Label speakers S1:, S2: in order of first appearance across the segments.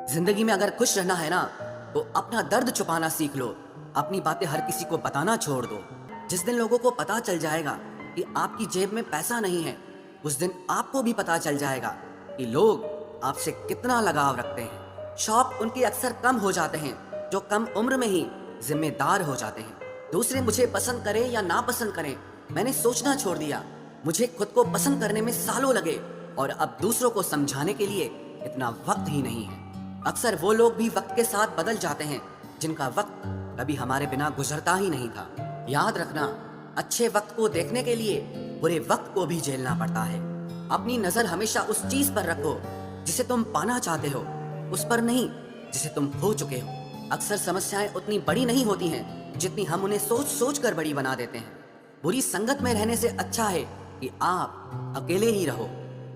S1: जिंदगी में अगर खुश रहना है ना, तो अपना दर्द छुपाना सीख लो। अपनी बातें हर किसी को बताना छोड़ दो। जिस दिन लोगों को पता चल जाएगा कि आपकी जेब में पैसा नहीं है, उस दिन आपको भी पता चल जाएगा कि लोग आपसे कितना लगाव रखते हैं। शौक उनके अक्सर कम हो जाते हैं जो कम उम्र में ही जिम्मेदार हो जाते हैं। दूसरे मुझे पसंद करें या ना पसंद करें, मैंने सोचना छोड़ दिया। मुझे खुद को पसंद करने में सालों लगे और अब दूसरों को समझाने के लिए इतना वक्त ही नहीं है। अक्सर वो लोग भी वक्त के साथ बदल जाते हैं जिनका वक्त कभी हमारे बिना गुजरता ही नहीं था। याद रखना, अच्छे वक्त को देखने के लिए बुरे वक्त को भी झेलना पड़ता है। अपनी नजर हमेशा उस चीज पर रखो जिसे तुम पाना चाहते हो, उस पर नहीं जिसे तुम खो चुके हो। अक्सर समस्याएं उतनी बड़ी नहीं होती हैं जितनी हम उन्हें सोच सोच कर बड़ी बना देते हैं। बुरी संगत में रहने से अच्छा है कि आप अकेले ही रहो।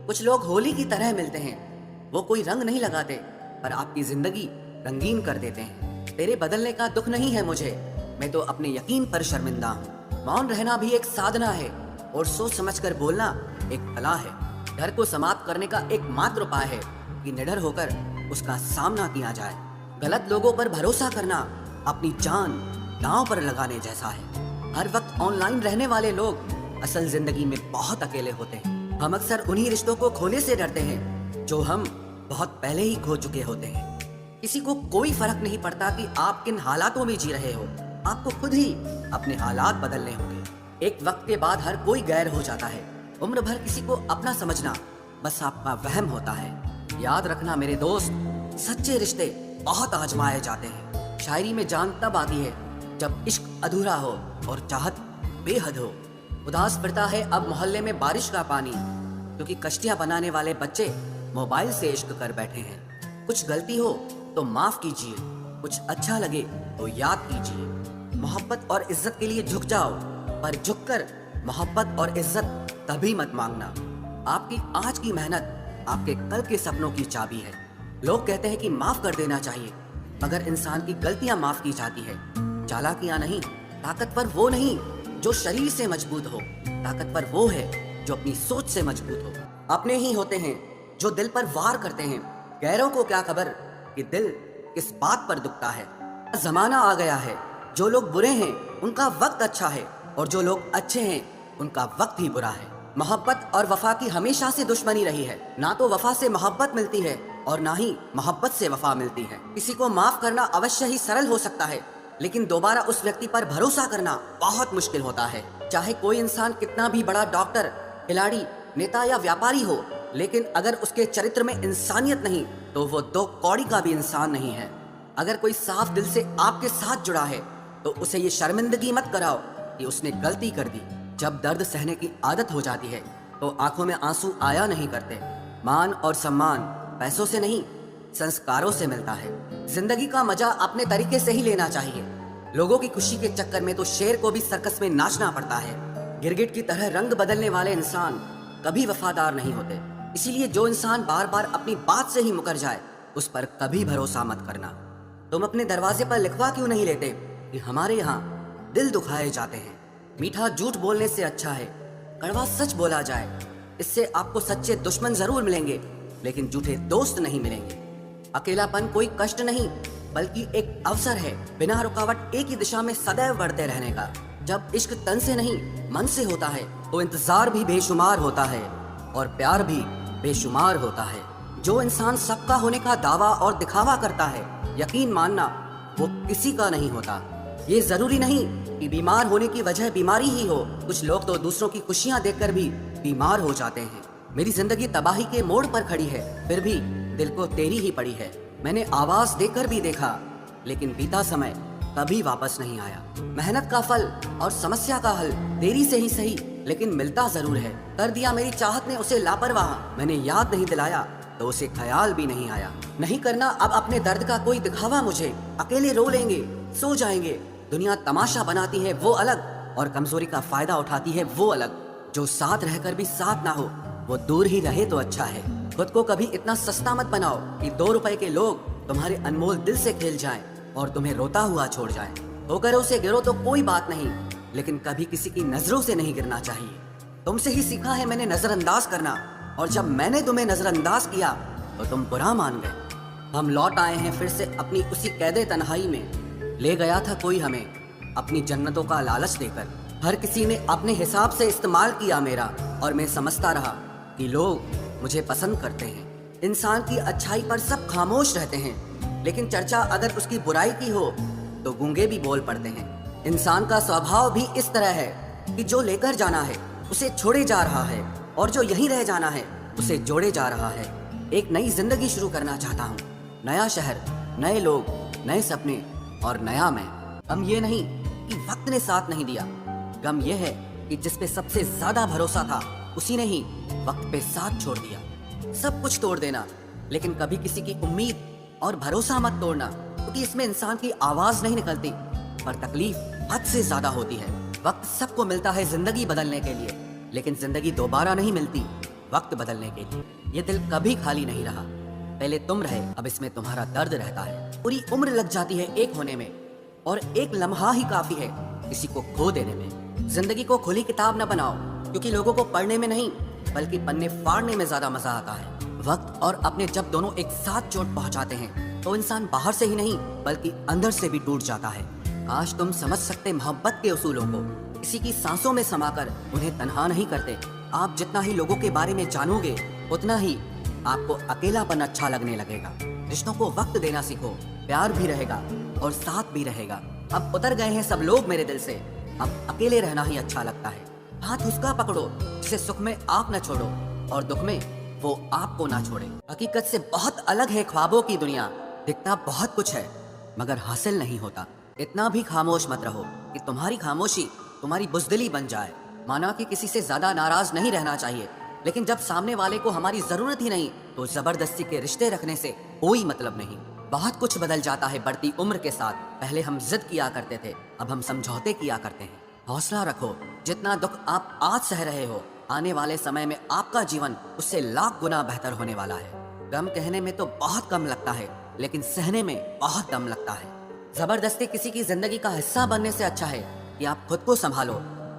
S1: कुछ लोग होली की तरह मिलते हैं, वो कोई रंग नहीं लगाते पर आपकी जिंदगी रंगीन कर देते हैं। तेरे बदलने का दुख नहीं है मुझे, मैं तो अपने यकीन पर शर्मिंदा हूँ। मौन रहना भी एक साधना है और सोच समझकर बोलना एक कला है। डर को समाप्त करने का एकमात्र उपाय है कि निडर होकर उसका सामना किया जाए। गलत लोगों पर भरोसा करना अपनी जान दांव पर लगाने जैसा है। हर वक्त ऑनलाइन रहने वाले लोग असल जिंदगी में बहुत अकेले होते हैं। हम अक्सर उन्हीं रिश्तों को खोने से डरते हैं जो हम बहुत पहले ही खो चुके होते हैं। किसी को कोई फर्क नहीं पड़ता कि आप किन हालातों में जी रहे हो, आपको खुद ही अपने हालात बदलने होंगे। एक वक्त के बाद हर कोई गैर हो जाता है। उम्र भर किसी को अपना समझना बस आपका वहम होता है। याद रखना मेरे दोस्त, सच्चे रिश्ते बहुत आजमाए जाते हैं। शायरी में जान तब आती है जब इश्क अधूरा हो और चाहत बेहद हो। उदास फिरता है अब मोहल्ले में बारिश का पानी, क्योंकि कश्तियां बनाने वाले बच्चे मोबाइल से इश्क कर बैठे हैं। कुछ गलती हो तो माफ कीजिए, कुछ अच्छा लगे तो याद कीजिए। मोहब्बत और इज्जत के लिए झुक जाओ, पर झुककर मोहब्बत और इज्जत कभी मत मांगना। आपकी आज की मेहनत आपके कल के सपनों की चाबी है। लोग कहते हैं कि माफ कर देना चाहिए, मगर इंसान की गलतियां माफ की जाती है, चालाकियां नहीं। ताकतवर वो नहीं जो शरीर से मजबूत हो, ताकतवर वो है जो अपनी सोच से मजबूत हो। अपने ही होते हैं जो दिल पर वार करते हैं, गैरों को क्या खबर कि दिल किस बात पर दुखता है। जमाना आ गया है, जो लोग बुरे हैं उनका वक्त अच्छा है और जो लोग अच्छे हैं उनका वक्त ही बुरा है। मोहब्बत और वफा की हमेशा से दुश्मनी रही है। ना तो वफा से मोहब्बत मिलती है और ना ही मोहब्बत से वफा मिलती है। किसी को माफ करना अवश्य ही सरल हो सकता है, लेकिन दोबारा उस व्यक्ति पर भरोसा करना बहुत मुश्किल होता है। चाहे कोई इंसान कितना भी बड़ा डॉक्टर, खिलाड़ी, नेता या व्यापारी हो, लेकिन अगर उसके चरित्र में इंसानियत नहीं तो वो दो कौड़ी का भी इंसान नहीं है। अगर कोई साफ दिल से आपके साथ जुड़ा है तो उसे ये शर्मिंदगी मत कराओ कि उसने गलती कर दी। जब दर्द सहने की आदत हो जाती है तो आंखों में आंसू आया नहीं करते। मान और सम्मान पैसों से नहीं, संस्कारों से मिलता है। जिंदगी का मजा अपने तरीके से ही लेना चाहिए। लोगों की खुशी के चक्कर में तो शेर को भी सर्कस में नाचना पड़ता है। गिरगिट की तरह रंग बदलने वाले इंसान कभी वफादार नहीं होते। इसीलिए जो इंसान बार बार अपनी बात से ही मुकर जाए उस पर कभी भरोसा मत करना। तुम अपने दरवाजे पर लिखवा क्यों नहीं लेते कि हमारे यहाँ दिल दुखाए जाते हैं। मीठा झूठ बोलने से अच्छा है कड़वा सच बोला जाए। इससे आपको सच्चे दुश्मन जरूर मिलेंगे, लेकिन झूठे दोस्त नहीं मिलेंगे। अकेलापन कोई कष्ट नहीं बल्कि एक अवसर है, बिना रुकावट एक ही दिशा में सदैव बढ़ते रहने का। जब इश्क तन से नहीं मन से होता है तो इंतजार भी बेशुमार होता है और प्यार भी बेशुमार होता है। जो इंसान सबका होने का दावा और दिखावा करता है, यकीन मानना वो किसी का नहीं होता। ये जरूरी नहीं कि बीमार होने की वजह बीमारी ही हो। कुछ लोग तो दूसरों की खुशियां देखकर भी बीमार हो जाते हैं। मेरी जिंदगी तबाही के मोड़ पर खड़ी है, फिर भी दिल को तेरी ही पड़ी है। मैंने आवाज देकर भी देखा, लेकिन बीता समय कभी वापस नहीं आया। मेहनत का फल और समस्या का हल देरी से ही सही, लेकिन मिलता जरूर है। कर दिया मेरी चाहत ने उसे लापरवाह, मैंने याद नहीं दिलाया तो उसे ख्याल भी नहीं आया। नहीं करना अब अपने दर्द का कोई दिखावा मुझे। अकेले रो लेंगे, सो जाएंगे। दुनिया तमाशा बनाती है वो अलग, और कमजोरी का फायदा उठाती है वो अलग। जो साथ रहकर भी साथ ना हो वो दूर ही रहे तो अच्छा है। खुद को कभी इतना सस्ता मत बनाओ कि 2 रुपए के लोग तुम्हारे अनमोल दिल से खेल जाएं और तुम्हें रोता हुआ छोड़ जाएं। होकर उसे गिरो तो कोई बात नहीं, लेकिन कभी किसी की नजरों से नहीं गिरना चाहिए। तुमसे ही सीखा है मैंने नजरअंदाज करना, और जब मैंने तुम्हें नजरअंदाज किया तो तुम बुरा मान गए। हम लौट आए हैं फिर से अपनी उसी कैदे तन्हाई में। ले गया था कोई हमें अपनी जन्नतों का लालच देकर। हर किसी ने अपने हिसाब से इस्तेमाल किया मेरा, और मैं समझता रहा कि लोग मुझे पसंद करते हैं। इंसान की अच्छाई पर सब खामोश रहते हैं, लेकिन चर्चा अगर उसकी बुराई की हो तो गूंगे भी बोल पड़ते हैं। इंसान का स्वभाव भी इस तरह है कि जो लेकर जाना है उसे छोड़े जा रहा है, और जो यहीं रह जाना है उसे जोड़े जा रहा है। एक नई जिंदगी शुरू करना चाहता हूँ, नया शहर, नए लोग, नए सपने और नया मैं। गम ये नहीं कि वक्त ने साथ नहीं दिया, गम ये है कि जिस पे सबसे ज्यादा भरोसा था उसी ने ही वक्त पे साथ छोड़ दिया। सब कुछ तोड़ देना, लेकिन कभी किसी की उम्मीद और भरोसा मत तोड़ना, क्योंकि इसमें इंसान की आवाज नहीं निकलती, पर तकलीफ हद से ज्यादा होती है। वक्त सबको मिलता है जिंदगी बदलने के लिए, लेकिन जिंदगी दोबारा नहीं मिलती वक्त बदलने के लिए। ये दिल कभी खाली नहीं रहा, पहले तुम रहे, अब इसमें तुम्हारा दर्द रहता है। पूरी उम्र लग जाती है एक होने में, और एक लम्हा ही काफी है किसी को खो देने में। जिंदगी को खुली किताब न बनाओ, क्योंकि लोगों को पढ़ने में नहीं बल्कि पन्ने फाड़ने में ज्यादा मजा आता है। वक्त और अपने जब दोनों एक साथ चोट पहुंचाते हैं तो इंसान बाहर से ही नहीं बल्कि अंदर से भी टूट जाता है। काश तुम समझ सकते मोहब्बत के उसूलों को, किसी की सांसों में समाकर उन्हें तन्हा नहीं करते। आप जितना ही लोगों के बारे में जानोगे उतना ही आपको अकेलापन अच्छा लगने लगेगा। रिश्तों को वक्त देना सीखो, प्यार भी रहेगा और साथ भी रहेगा। अब उतर गए हैं सब लोग मेरे दिल से, अब अकेले रहना ही अच्छा लगता है। हाथ उसका पकड़ो जिसे सुख में आप न छोड़ो और दुख में वो आपको ना छोड़े। हकीकत से बहुत अलग है ख्वाबों की दुनिया, दिखता बहुत कुछ है मगर हासिल नहीं होता। इतना भी खामोश मत रहो कि तुम्हारी खामोशी तुम्हारी बुज़दिली बन जाए। माना कि किसी से ज्यादा नाराज नहीं रहना चाहिए, लेकिन जब सामने वाले को हमारी जरूरत ही नहीं तो जबरदस्ती के रिश्ते रखने से कोई मतलब नहीं। बहुत कुछ बदल जाता है बढ़ती उम्र के साथ। पहले हम जिद किया करते थे, अब हम समझौते किया करते हैं। हौसला रखो, जितना दुख आप आज सह रहे हो आने वाले समय में आपका जीवन उससे लाख गुना बेहतर होने वाला है। गम कहने में तो बहुत कम लगता है, लेकिन सहने में बहुत दम लगता है। जबरदस्ती किसी की जिंदगी का हिस्सा बनने से अच्छा है कि आप खुद को संभालो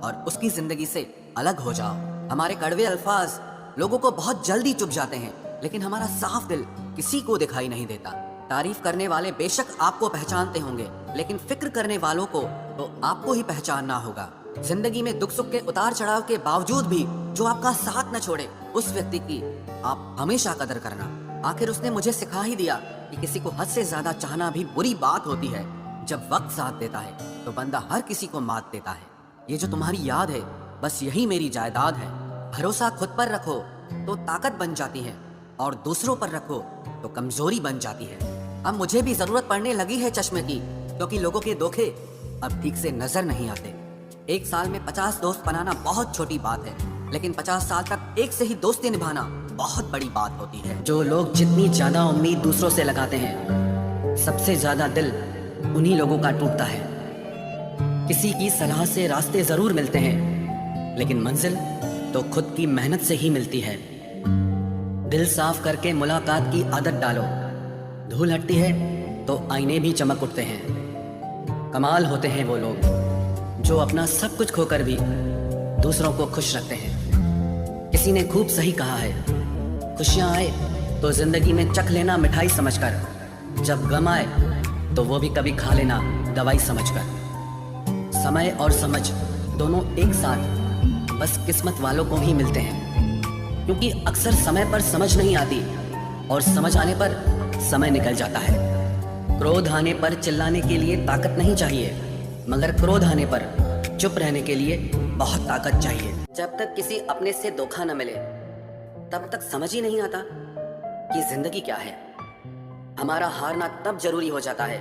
S1: और उसकी जिंदगी से अलग हो जाओ। हमारे कड़वे अल्फाज लोगों को बहुत जल्दी चुभ जाते हैं, लेकिन हमारा साफ दिल किसी को दिखाई नहीं देता। तारीफ करने वाले बेशक आपको पहचानते होंगे, लेकिन फिक्र करने वालों को तो आपको ही पहचानना होगा। जिंदगी में दुख सुख के उतार चढ़ाव के बावजूद भी जो आपका साथ न छोड़े, उस व्यक्ति की आप हमेशा कदर करना। आखिर उसने मुझे सिखा ही दिया कि किसी को हद से ज्यादा चाहना भी बुरी बात होती है। जब वक्त साथ देता है तो बंदा हर किसी को मात देता है। ये जो तुम्हारी याद है बस यही मेरी जायदाद है। भरोसा खुद पर रखो तो ताकत बन जाती है, और दूसरों पर रखो तो कमजोरी बन जाती है। अब मुझे भी जरूरत पड़ने लगी है चश्मे की, क्योंकि लोगों के धोखे अब ठीक से नजर नहीं आते। एक साल में 50 दोस्त बनाना बहुत छोटी बात है, लेकिन 50 साल तक एक से ही दोस्ती निभाना बहुत बड़ी बात होती है। जो लोग जितनी ज्यादा उम्मीद दूसरों से लगाते हैं, सबसे ज्यादा दिल उन्हीं लोगों का टूटता है। किसी की सलाह से रास्ते जरूर मिलते हैं, लेकिन मंजिल तो खुद की मेहनत से ही मिलती है। दिल साफ करके मुलाकात की आदत डालो, धूल हटती है तो आईने भी चमक उठते हैं। कमाल होते हैं वो लोग जो अपना सब कुछ खोकर भी दूसरों को खुश रखते हैं। किसी ने खूब सही कहा है, खुशियां आए तो जिंदगी में चख लेना मिठाई समझकर, जब गम आए तो वो भी कभी खा लेना दवाई समझकर। समय और समझ दोनों एक साथ बस किस्मत वालों को ही मिलते हैं, क्योंकि अक्सर समय पर समझ नहीं आती और समझ आने पर समय निकल जाता है। क्रोध आने पर चिल्लाने के लिए ताकत नहीं चाहिए, मगर क्रोध आने पर चुप रहने के लिए बहुत ताकत चाहिए। जब तक किसी अपने से धोखा न मिले तब तक समझ ही नहीं आता कि जिंदगी क्या है। हमारा हारना तब जरूरी हो जाता है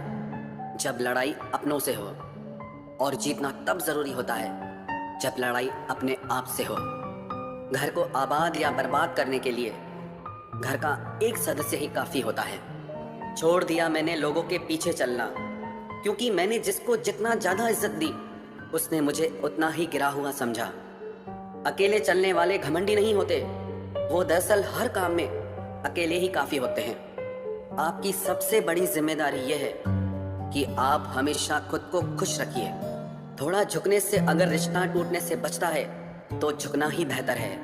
S1: जब लड़ाई अपनों से हो, और जीतना तब जरूरी होता है जब लड़ाई अपने आप से हो। घर को आबाद या बर्बाद करने के लिए घर का एक सदस्य ही काफी होता है। छोड़ दिया मैंने लोगों के पीछे चलना, क्योंकि मैंने जिसको जितना ज्यादा इज्जत दी उसने मुझे उतना ही गिरा हुआ समझा। अकेले चलने वाले घमंडी नहीं होते, वो दरअसल हर काम में अकेले ही काफी होते हैं। आपकी सबसे बड़ी जिम्मेदारी यह है कि आप हमेशा खुद को खुश रखिए। थोड़ा झुकने से अगर रिश्ता टूटने से बचता है तो झुकना ही बेहतर है,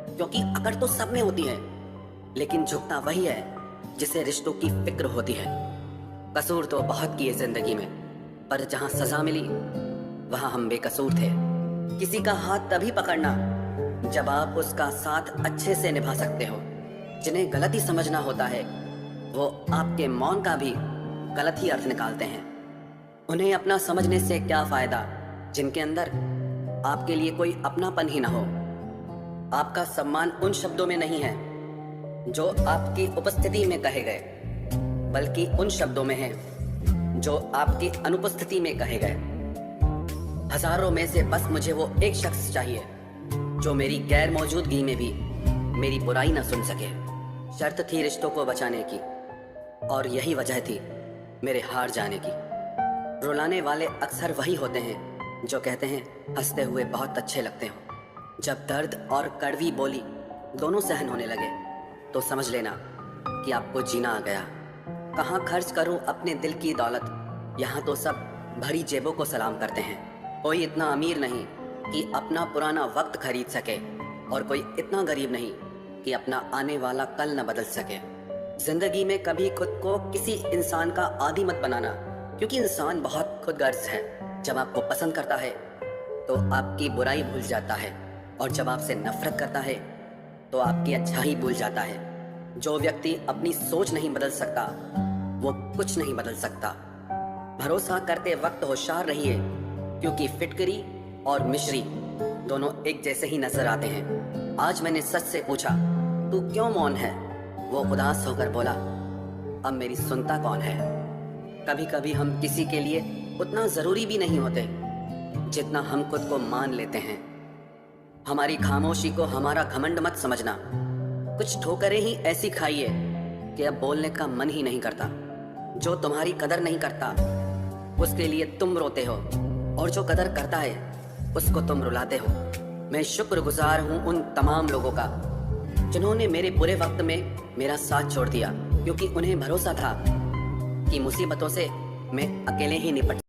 S1: क्योंकि अकड़ तो सब में होती है, लेकिन झुकता वही है जिसे रिश्तों की फिक्र होती है। कसूर तो बहुत किए जिंदगी में, पर जहां सजा मिली वहां हम बेकसूर थे। किसी का हाथ तभी पकड़ना जब आप उसका साथ अच्छे से निभा सकते हो। जिन्हें गलती समझना होता है वो आपके मौन का भी गलत ही अर्थ निकालते हैं। उन्हें अपना समझने से क्या फायदा जिनके अंदर आपके लिए कोई अपनापन ही ना हो। आपका सम्मान उन शब्दों में नहीं है जो आपकी उपस्थिति में कहे गए, बल्कि उन शब्दों में है जो आपकी अनुपस्थिति में कहे गए। हजारों में से बस मुझे वो एक शख्स चाहिए जो मेरी गैर मौजूदगी में भी मेरी बुराई ना सुन सके। शर्त थी रिश्तों को बचाने की, और यही वजह थी मेरे हार जाने की। रुलाने वाले अक्सर वही होते हैं जो कहते हैं हंसते हुए बहुत अच्छे लगते हो। जब दर्द और कड़वी बोली दोनों सहन होने लगे तो समझ लेना कि आपको जीना आ गया। कहाँ खर्च करूं अपने दिल की दौलत, यहाँ तो सब भरी जेबों को सलाम करते हैं। कोई इतना अमीर नहीं कि अपना पुराना वक्त खरीद सके, और कोई इतना गरीब नहीं कि अपना आने वाला कल न बदल सके। जिंदगी में कभी खुद को किसी इंसान का आदी मत बनाना, क्योंकि इंसान बहुत खुदगर्ज है। जब आपको पसंद करता है तो आपकी बुराई भूल जाता है, और जब आपसे नफरत करता है तो आपकी अच्छाई भूल जाता है। जो व्यक्ति अपनी सोच नहीं बदल सकता वो कुछ नहीं बदल सकता। भरोसा करते वक्त होशियार रहिए, क्योंकि फिटकरी और मिश्री दोनों एक जैसे ही नजर आते हैं। आज मैंने सच से पूछा तू क्यों मौन है? वो उदास होकर बोला अब मेरी सुनता कौन है? कभी कभी हम किसी के लिए उतना जरूरी भी नहीं होते जितना हम खुद को मान लेते हैं। हमारी खामोशी को हमारा घमंड मत समझना। कुछ ठोकरें ही ऐसी खाइए कि अब बोलने का मन ही नहीं करता। जो तुम्हारी कदर नहीं करता उसके लिए तुम रोते हो, और जो कदर करता है उसको तुम रुलाते हो। मैं शुक्रगुजार हूँ उन तमाम लोगों का जिन्होंने मेरे बुरे वक्त में मेरा साथ छोड़ दिया, क्योंकि उन्हें भरोसा था कि मुसीबतों से मैं अकेले ही निपट